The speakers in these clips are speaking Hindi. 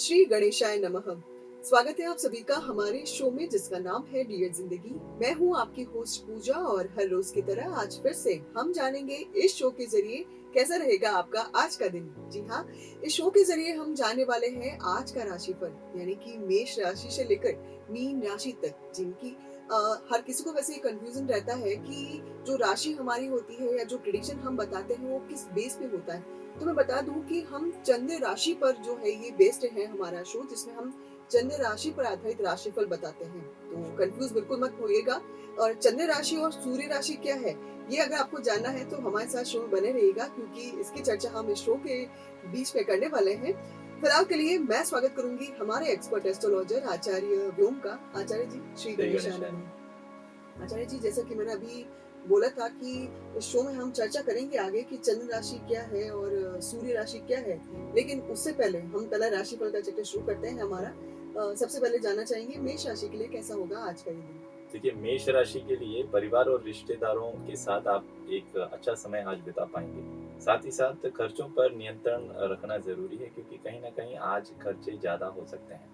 श्री गणेशाय नमः। स्वागत है आप सभी का हमारे शो में जिसका नाम है डियर जिंदगी। मैं हूँ आपकी होस्ट पूजा और हर रोज की तरह आज फिर से हम जानेंगे इस शो के जरिए कैसा रहेगा आपका आज का दिन। जी हाँ, इस शो के जरिए हम जानने वाले हैं आज का राशिफल, यानी कि मेष राशि से लेकर मीन राशि तक, जिनकी हर किसी को वैसे कंफ्यूजन रहता है कि जो राशि हमारी होती है या जो प्रेडिक्शन हम बताते हैं वो किस बेस पे होता है। तो मैं बता दूं कि हम चंद्र राशि पर जो है ये बेस्ड है हमारा शो, जिसमें हम चंद्र राशि पर आधारित राशिफल बताते हैं। तो कंफ्यूज बिल्कुल मत होइएगा। और चंद्र राशि और सूर्य राशि क्या है, ये अगर आपको जानना है तो हमारे साथ शो में बने रहिएगा, क्योंकि इसकी चर्चा हम इस शो के बीच में करने वाले हैं। फिलहाल के लिए मैं स्वागत करूंगी हमारे एक्सपर्ट एस्ट्रोलॉजर आचार्य व्योम का। आचार्य जी, श्री श्री गणेशाय गणेशाय। नमः। आचार्य जी, जैसा कि मैंने अभी बोला था कि इस शो में हम चर्चा करेंगे आगे कि चंद्र राशि क्या है और सूर्य राशि क्या है, लेकिन उससे पहले हम पहला राशिफल का चक्कर शुरू करते हैं हमारा। सबसे पहले जानना चाहेंगे मेष राशि के लिए कैसा होगा आज का ये दिन। देखिए, मेष राशि के लिए परिवार और रिश्तेदारों के साथ आप एक अच्छा समय आज बिता पाएँगे। साथ ही साथ खर्चों पर नियंत्रण रखना ज़रूरी है, क्योंकि कहीं न कहीं आज खर्चे ज़्यादा हो सकते हैं।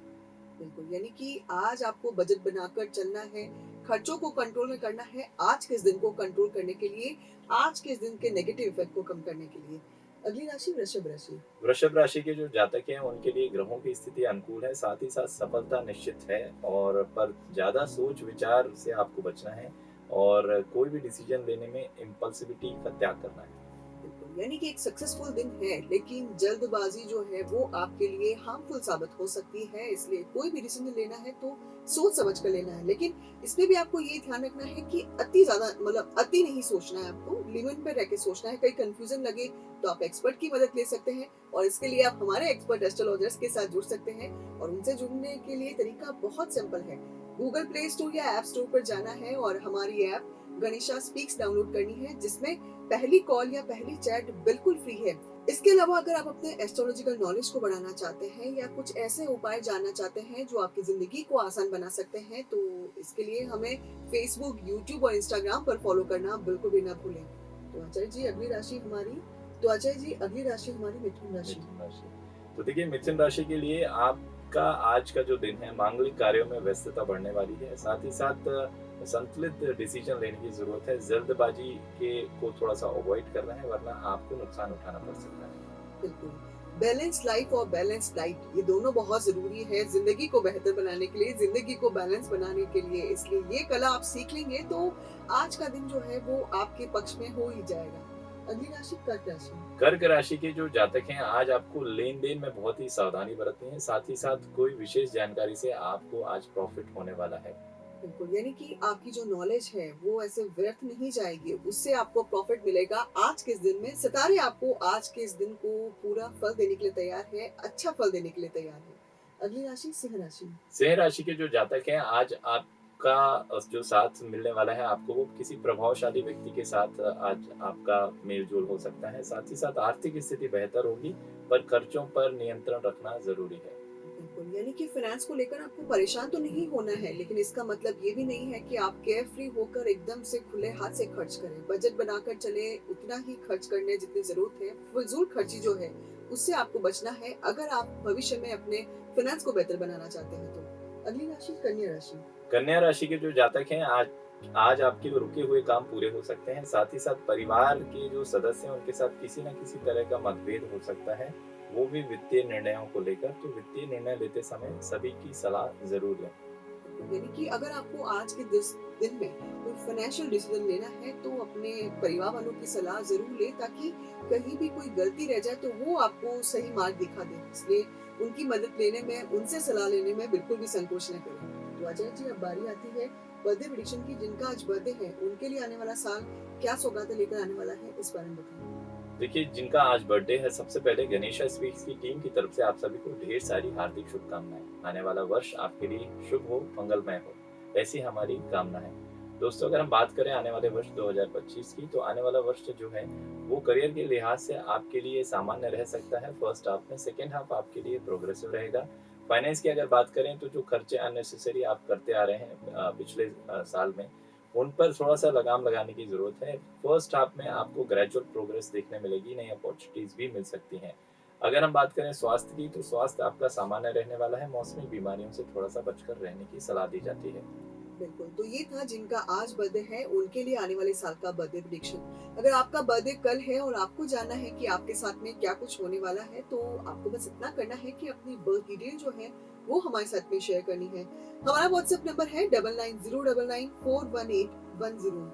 बिल्कुल, यानी कि आज आपको बजट बनाकर चलना है, खर्चों को कंट्रोल में करना है, आज के इस दिन को कंट्रोल करने के लिए, आज के इस दिन के नेगेटिव इफेक्ट को कम करने के लिए। अगली राशि वृषभ राशि। वृषभ राशि के जो जातक हैं, उनके लिए ग्रहों की स्थिति अनुकूल है, साथ ही साथ सफलता निश्चित है और पर ज़्यादा सोच-विचार से आपको बचना है और कोई भी डिसीज़न लेने में इम्पल्सिविटी का त्याग करना है। बिल्कुल, यानी कि एक सक्सेसफुल दिन है, लेकिन जल्दबाजी जो है वो आपके लिए हार्मफुल साबित हो सकती है। इसलिए कोई भी डिसीजन लेना है तो सोच समझ कर लेना है, लेकिन इसमें भी आपको ये ध्यान रखना है कि अति ज्यादा मतलब अति नहीं सोचना है, आपको लिमिट में रह के सोचना है। कहीं कंफ्यूजन लगे तो आप एक्सपर्ट की मदद ले सकते हैं, और इसके लिए आप हमारे एक्सपर्ट एस्ट्रोलॉजर्स के साथ जुड़ सकते हैं। और उनसे जुड़ने के लिए तरीका बहुत सिंपल है। गूगल प्ले स्टोर या ऐप स्टोर पर जाना है और हमारी ऐप गणेशा स्पीक्स डाउनलोड करनी है, जिसमें पहली कॉल या पहली चैट बिल्कुल फ्री है। इसके अलावा अगर आप अपने एस्ट्रोलॉजिकल नॉलेज को बढ़ाना चाहते हैं या कुछ ऐसे उपाय जानना चाहते हैं जो आपकी जिंदगी को आसान बना सकते हैं, तो इसके लिए हमें फेसबुक, यूट्यूब और इंस्टाग्राम पर फॉलो करना बिल्कुल भी ना भूलें। तो आचार्य जी अगली राशि हमारी मिथुन राशि। मिथुन राशि। तो देखिए, मिथुन राशि के लिए आपका आज का जो दिन है, मांगलिक कार्यों में व्यस्तता बढ़ने वाली है। साथ ही साथ संतुलित डिसीजन लेने की ज़रूरत है। जल्दबाजी के को थोड़ा-सा अवॉइड करना है, वरना आपको नुकसान उठाना पड़ सकता है। बिल्कुल, बैलेंस लाइफ और बैलेंस डाइट ये दोनों बहुत जरूरी है जिंदगी को बेहतर बनाने के लिए, जिंदगी को बैलेंस बनाने के लिए। इसलिए ये कला आप सीख लेंगे तो आज का दिन जो है वो आपके पक्ष में हो ही जाएगा। अगली राशि कर्क राशि। कर्क राशि के जो जातक हैं, आज आपको लेन-देन में बहुत ही सावधानी बरतनी है। साथ ही साथ कोई विशेष जानकारी से आपको आज प्रॉफ़िट होने वाला है। बिल्कुल, यानी कि आपकी जो नॉलेज है वो ऐसे व्यर्थ नहीं जाएगी, उससे आपको प्रॉफिट मिलेगा। आज के इस दिन में सितारे आपको आज के इस दिन को पूरा फल देने के लिए तैयार है, अच्छा फल देने के लिए तैयार है। अगली राशि सिंह राशि। सिंह राशि के जो जातक हैं, आज आपका जो साथ मिलने वाला है आपको, वो किसी प्रभावशाली व्यक्ति के साथ आज आपका मेल-जोल हो सकता है। साथ ही साथ आर्थिक स्थिति बेहतर होगी, पर खर्चों पर नियंत्रण रखना ज़रूरी है। बिल्कुल, यानी कि फाइनेंस को लेकर आपको परेशान तो नहीं होना है, लेकिन इसका मतलब ये भी नहीं है कि आप केयर फ्री होकर एकदम से खुले हाथ से खर्च करें। बजट बनाकर चले, उतना ही खर्च करने जितनी जरूरत है। फिजूल खर्ची जो है उससे आपको बचना है, अगर आप भविष्य में अपने फाइनेंस को बेहतर बनाना चाहते हैं तो। अगली राशि कन्या राशि। कन्या राशि के जो जातक हैं, आज आज आपके रुके हुए काम पूरे हो सकते हैं। साथ ही साथ परिवार के जो सदस्य हैं, उनके साथ किसी न किसी तरह का मतभेद हो सकता है, वो भी वित्तीय निर्णयों को लेकर। तो वित्तीय निर्णय लेते समय सभी की सलाह ज़रूर लें। यानी कि अगर आपको आज के दिन में कोई फाइनेंशियल डिसीजन लेना है तो अपने परिवार वालों की सलाह जरूर ले, ताकि कहीं भी कोई गलती रह जाए तो वो आपको सही मार्ग दिखा दे। इसलिए उनकी मदद लेने में, उनसे सलाह लेने में बिल्कुल भी संकोच न करें। तो अजय जी अब बारी आती है बर्थडे प्रेडिक्शन की। जिनका आज बर्थडे है उनके लिए आने वाला साल क्या सौगातें लेकर आने वाला है, इस बारे में बताएं। देखिए, जिनका आज बर्थडे है, सबसे पहले गणेशा स्पीक्स की टीम की तरफ से आप सभी को ढेर सारी हार्दिक शुभकामनाएँ। आने वाला वर्ष आपके लिए शुभ हो, मंगलमय हो, ऐसी हमारी कामना है। दोस्तों, अगर हम बात करें आने वाले वर्ष 2025 की, तो आने वाला वर्ष जो है, वो करियर के लिहाज से आपके लिए सामान्य रह सकता है फर्स्ट हाफ में। सेकंड हाफ आपके लिए प्रोग्रेसिव रहेगा। फाइनेंस की अगर बात करें, तो जो खर्चे अननेसेसरी आप करते आ रहे हैं पिछले साल में, उन पर थोड़ा-सा लगाम लगाने की ज़रूरत है। फर्स्ट हाफ में आपको ग्रेजुअल प्रोग्रेस देखने मिलेगी, नई अपॉर्च्युनिटीज़ भी मिल सकती हैं। अगर हम बात करें स्वास्थ्य की, तो स्वास्थ्य आपका सामान्य रहने वाला है, मौसमी बीमारियों से थोड़ा-सा बचकर रहने की सलाह दी जाती है। बिल्कुल, तो ये था जिनका आज बर्थडे है, उनके लिए आने वाले साल का बर्थडे प्रेडिक्शन। अगर आपका बर्थडे कल है और आपको जानना है कि आपके साथ में क्या कुछ होने वाला है, तो आपको बस इतना करना है कि अपनी बर्थ डिटेल जो है, वो हमारे साथ में शेयर करनी है। हमारा व्हाट्सएप नंबर है 9909994110।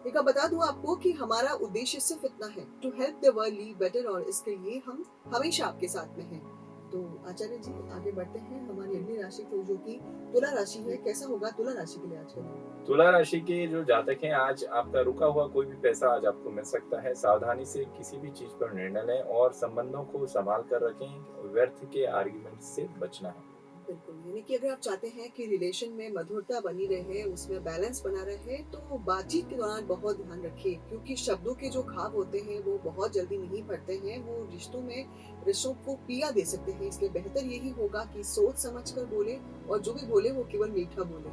एक बार बता दूँ आपको कि हमारा उद्देश्य सिर्फ इतना है, to help the world live better, और इसके लिए हम हमेशा आपके साथ में हैं। तो आचार्य जी, आगे बढ़ते हैं हमारी अगली राशि को, जो कि तुला राशि है। कैसा होगा तुला राशि के लिए आज का दिन? तुला राशि के जो जातक हैं, आज आपका रुका हुआ कोई भी पैसा आज आपको मिल सकता है। सावधानी से किसी भी चीज़ पर निर्णय लें और संबंधों को सँभाल कर रखें, व्यर्थ के आर्ग्यूमेंट से बचना है। बिल्कुल, यानी कि अगर आप चाहते हैं कि रिलेशन में मधुरता बनी रहे, उसमें बैलेंस बना रहे, तो बातचीत के दौरान बहुत ध्यान रखिए, क्योंकि शब्दों के जो घाव होते हैं, वो बहुत जल्दी नहीं भरते हैं, वो रिश्तों को पीड़ा दे सकते हैं। इसलिए बेहतर यही होगा कि सोच समझ कर बोले, और जो भी बोले वो केवल मीठा बोले।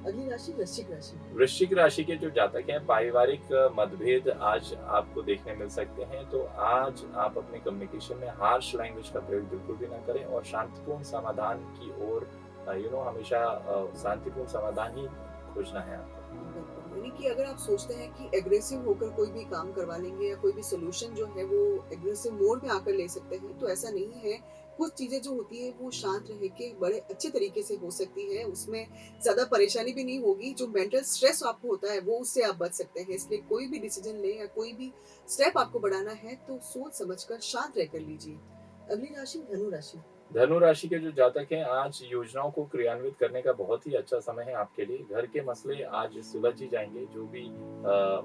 अगली राशि वृश्चिक राशि। वृश्चिक राशि के जो जातक हैं, पारिवारिक मतभेद आज आपको देखने मिल सकते हैं। तो आज आप अपने कम्युनिकेशन में हार्श लैंग्वेज का प्रयोग बिल्कुल भी ना करें और शांतिपूर्ण समाधान की ओर हमेशा शांतिपूर्ण समाधान ही खोजना है आपको। बिल्कुल, यानी कि अगर आप सोचते हैं कि एग्रेसिव होकर कोई भी काम करवा लेंगे, या कोई भी सॉल्यूशन जो है वो एग्रेसिव मोड में आकर ले सकते हैं, तो ऐसा नहीं है। कुछ चीज़ें जो होती हैं वो शांत रह के बड़े अच्छे तरीके से हो सकती है, उसमें ज़्यादा परेशानी भी नहीं होगी। जो मेंटल स्ट्रेस आपको होता है, वो उससे आप बच सकते हैं। इसलिए कोई भी डिसीजन लें या कोई भी स्टेप आपको बढ़ाना है, तो सोच समझकर शांत रहकर लीजिए। अगली राशि धनु राशि। धनु राशि के जो जातक हैं, आज योजनाओं को क्रियान्वित करने का बहुत ही अच्छा समय है आपके लिए। घर के मसले आज सुलझ ही जाएँगे, जो भी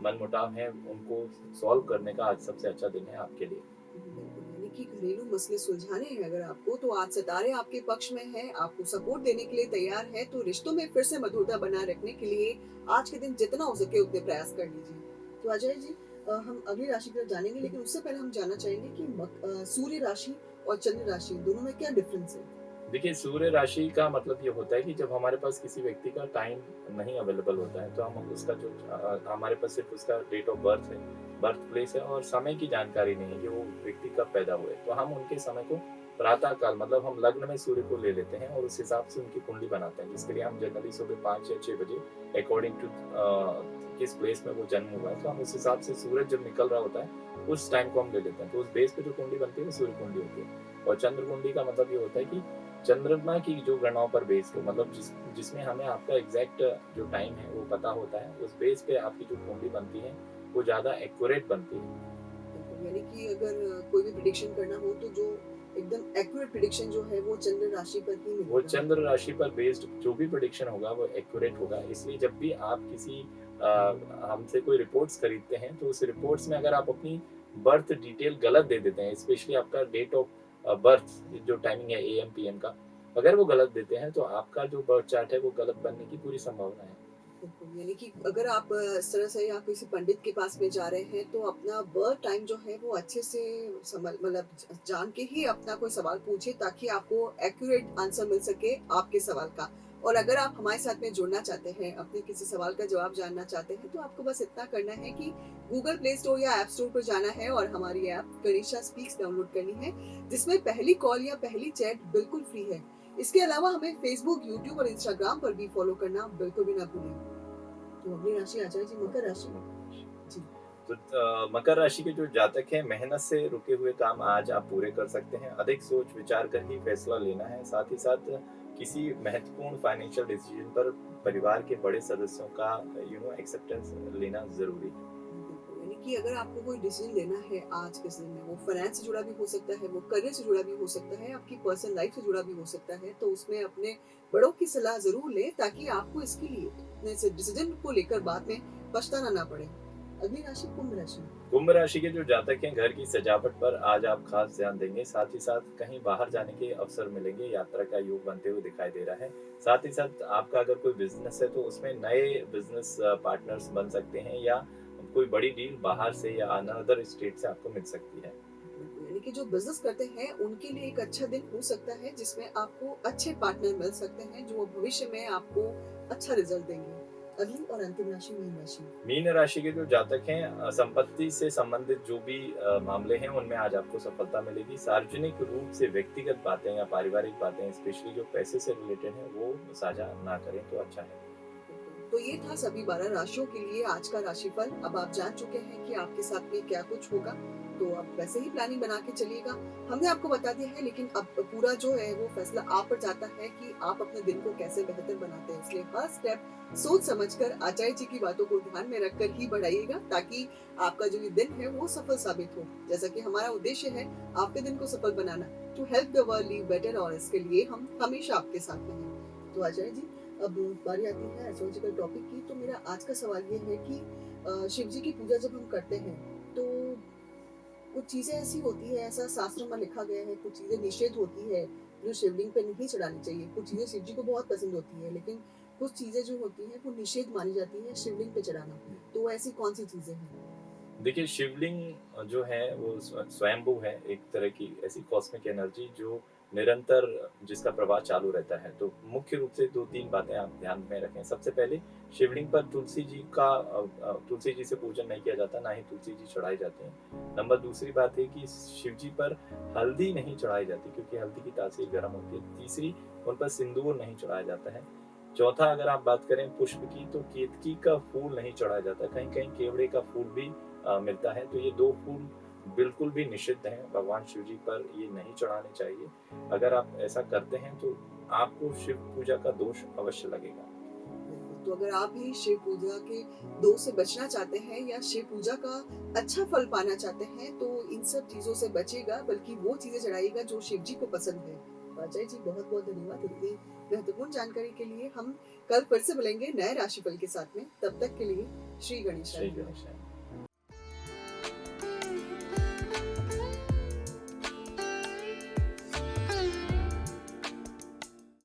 मनमुटाव हैं उनको सॉल्व करने का आज सबसे अच्छा दिन है आपके लिए। बिल्कुल, यानी कि घरेलू मसले सुलझाने हैं अगर आपको, तो आज सितारे आपके पक्ष में हैं, आपको सपोर्ट देने के लिए तैयार है। तो रिश्तों में फिर से मधुरता बनाए रखने के लिए आज के दिन जितना हो सके उतने प्रयास कर लीजिए। तो अजय जी, हम अगली राशि की तरफ जानेंगे, लेकिन उससे पहले हम जानना चाहेंगे कि सूर्य राशि और चंद्र राशि दोनों में क्या डिफरेंस है? देखिए, सूर्य राशि का मतलब ये होता है कि जब हमारे पास किसी व्यक्ति का टाइम नहीं अवेलेबल होता है, तो हम उसका हमारे पास सिर्फ़ उसका डेट ऑफ बर्थ है, बर्थ प्लेस है और समय की जानकारी नहीं है कि वो व्यक्ति कब पैदा हुए। तो हम उनके समय को प्रातः काल, मतलब हम लग्न में सूर्य को ले लेते हैं और उस हिसाब से उनकी कुंडली बनाते हैं, जिसके लिए हम जनरली सुबह 5 या 6 बजे अकॉर्डिंग टू किस प्लेस में वो जन्म हुआ है, तो हम उस हिसाब से सूरज जब निकल रहा होता है, उस टाइम को हम ले लेते हैं। तो उस बेस पे जो कुंडली बनती है, वो सूर्य कुंडली होती है। और चंद्र कुंडली का मतलब ये होता है कि चंद्रमा की जो गणनाओं पर बेस्ड हो, मतलब जिसमें हमें आपका एग्जैक्ट जो टाइम है वो पता होता है, उस बेस पे आपकी जो कुंडली बनती है वो ज़्यादा एक्यूरेट बनती है। बिल्कुल, यानी कि अगर कोई भी प्रिडिक्शन करना हो, तो जो एकदम एक्यूरेट प्रिडिक्शन जो है वो चंद्र राशि पर ही वो मिलेगा। चंद्र राशि पर बेस्ड जो भी प्रेडिक्शन होगा वो एक्यूरेट होगा। इसलिए जब भी आप किसी हमसे कोई रिपोर्ट्स खरीदते हैं, तो उस रिपोर्ट्स में अगर आप अपनी बर्थ डिटेल गलत दे देते हैं, स्पेशली आपका डेट ऑफ बर्थ, जो टाइमिंग है एएम पीएम का, अगर वो गलत देते हैं तो आपका जो बर्थ चार्ट है वो गलत बनने की पूरी संभावना है। बिल्कुल, यानी कि अगर आप इस तरह से या किसी पंडित के पास में जा रहे हैं, तो अपना बर्थ टाइम जो है वो अच्छे से जान के ही अपना कोई सवाल पूछिए, ताकि आपको एक्यूरेट आंसर मिल सके आपके सवाल का। और अगर आप हमारे साथ में जुड़ना चाहते हैं, अपने किसी सवाल का जवाब जानना चाहते हैं, तो आपको बस इतना करना है कि गूगल प्ले स्टोर या ऐप स्टोर पर जाना है और हमारी ऐप गणेशा स्पीक्स डाउनलोड करनी है, जिसमें पहली कॉल या पहली चैट बिल्कुल फ्री है। इसके अलावा हमें फेसबुक, यूट्यूब और इंस्टाग्राम पर भी फॉलो करना बिल्कुल भी ना भूलें। तो अगली राशि आचार्य जी मकर राशि। जी। तो मकर राशि के जो जातक हैं, मेहनत से रुके हुए काम आज आप पूरे कर सकते हैं। अधिक सोच विचार कर ही फैसला लेना है। साथ ही साथ किसी महत्वपूर्ण फाइनेंशियल डिसीजन पर परिवार के बड़े सदस्यों का एक्सेप्टेंस लेना ज़रूरी है। बिल्कुल, यानी कि अगर आपको कोई डिसीजन लेना है आज के दिन में, वो फाइनेंस से जुड़ा भी हो सकता है, वो करियर से जुड़ा भी हो सकता है, आपकी पर्सनल लाइफ से जुड़ा भी हो सकता है, तो उसमें अपने बड़ों की सलाह ज़रूर लें, ताकि आपको इसके लिए अपने से डिसीजन को लेकर बाद में पछताना ना पड़े। अगली राशि कुंभ राशि। कुंभ राशि के जो जातक हैं, घर की सजावट पर आज आप खास ध्यान देंगे। साथ ही साथ कहीं बाहर जाने के अवसर मिलेंगे, यात्रा का योग बनते हुए दिखाई दे रहा है। साथ ही साथ आपका अगर कोई बिजनेस है, तो उसमें नए बिजनेस पार्टनर्स बन सकते हैं, या कोई बड़ी डील बाहर से या अनदर स्टेट से आपको मिल सकती है। बिल्कुल, यानी कि जो बिजनेस करते हैं उनके लिए एक अच्छा दिन हो सकता है, जिसमें आपको अच्छे पार्टनर मिल सकते हैं, जो भविष्य में आपको अच्छा रिजल्ट देंगे। अगली और अंतिम राशि मीन राशि। मीन राशि के जो जातक हैं संपत्ति से संबंधित जो भी मामले हैं उनमें आज आपको सफलता मिलेगी। सार्वजनिक रूप से व्यक्तिगत बातें या पारिवारिक बातें स्पेशली जो पैसे से रिलेटेड है वो साझा ना करें तो अच्छा है। तो ये था सभी 12 राशियों के लिए आज का राशिफल। अब आप जान चुके हैं कि आपके साथ में क्या कुछ होगा, तो अब वैसे ही प्लानिंग बना के चलिएगा। हमने आपको बता दिया है, लेकिन अब पूरा जो है वो फैसला आप पर जाता है कि आप अपने दिन को कैसे बेहतर बनाते हैं। इसलिए हर स्टेप सोच समझकर आचार्य जी की बातों को ध्यान में रखकर ही बढ़ाइएगा, ताकि आपका जो ये दिन है वो सफल साबित हो। जैसा कि हमारा उद्देश्य है आपके दिन को सफल बनाना, to help the world live better, और इसके लिए हम हमेशा आपके साथ में हैं। तो आचार्य जी, अब बारी आती है एस्ट्रोलॉजिकल टॉपिक की। तो मेरा आज का सवाल ये है कि शिव जी की पूजा जब हम करते हैं तो कुछ चीजें ऐसी होती है, ऐसा शास्त्र में लिखा गया है, कुछ चीजें निषेध होती है जो शिवलिंग पे नहीं चढ़ानी चाहिए। कुछ चीजें शिव जी को बहुत पसंद होती है, लेकिन कुछ चीजें जो होती हैं वो निषेध मानी जाती है शिवलिंग पे चढ़ाना। तो ऐसी कौन सी चीजें हैं? देखिए शिवलिंग जो है वो स्वयंभू है, एक तरह की ऐसी कॉस्मिक एनर्जी जो निरंतर जिसका प्रवाह चालू रहता है। तो मुख्य रूप से 2-3 बातें आप ध्यान में रखें। सबसे पहले शिवलिंग पर तुलसी जी से पूजन नहीं किया जाता, ना ही तुलसी जी चढ़ाई जाती हैं। नंबर दूसरी बात है कि शिव जी पर हल्दी नहीं चढ़ाई जाती क्योंकि हल्दी की तासीर गर्म होती है। तीसरी, उन पर सिंदूर नहीं चढ़ाया जाता है। चौथा, अगर आप बात करें पुष्प की, तो केतकी का फूल नहीं चढ़ाया जाता, कहीं-कहीं केवड़े का फूल भी मिलता है। तो ये 2 फूल बिल्कुल भी निषिद्ध हैं, भगवान शिव जी पर ये नहीं चढ़ाने चाहिए। अगर आप ऐसा करते हैं तो आपको शिव पूजा का दोष अवश्य लगेगा। तो अगर आप भी शिव पूजा के दोष से बचना चाहते हैं या शिव पूजा का अच्छा फल पाना चाहते हैं, तो इन सब चीजों से बचेगा, बल्कि वो चीजें चढ़ाइएगा जो शिव जी को पसंद है। तो अजय जी, बहुत बहुत धन्यवाद इतनी महत्वपूर्ण जानकारी के लिए। हम कल फिर से मिलेंगे नए राशिफल के साथ में। तब तक के लिए श्री श्री गणेशाय। गणेशाय।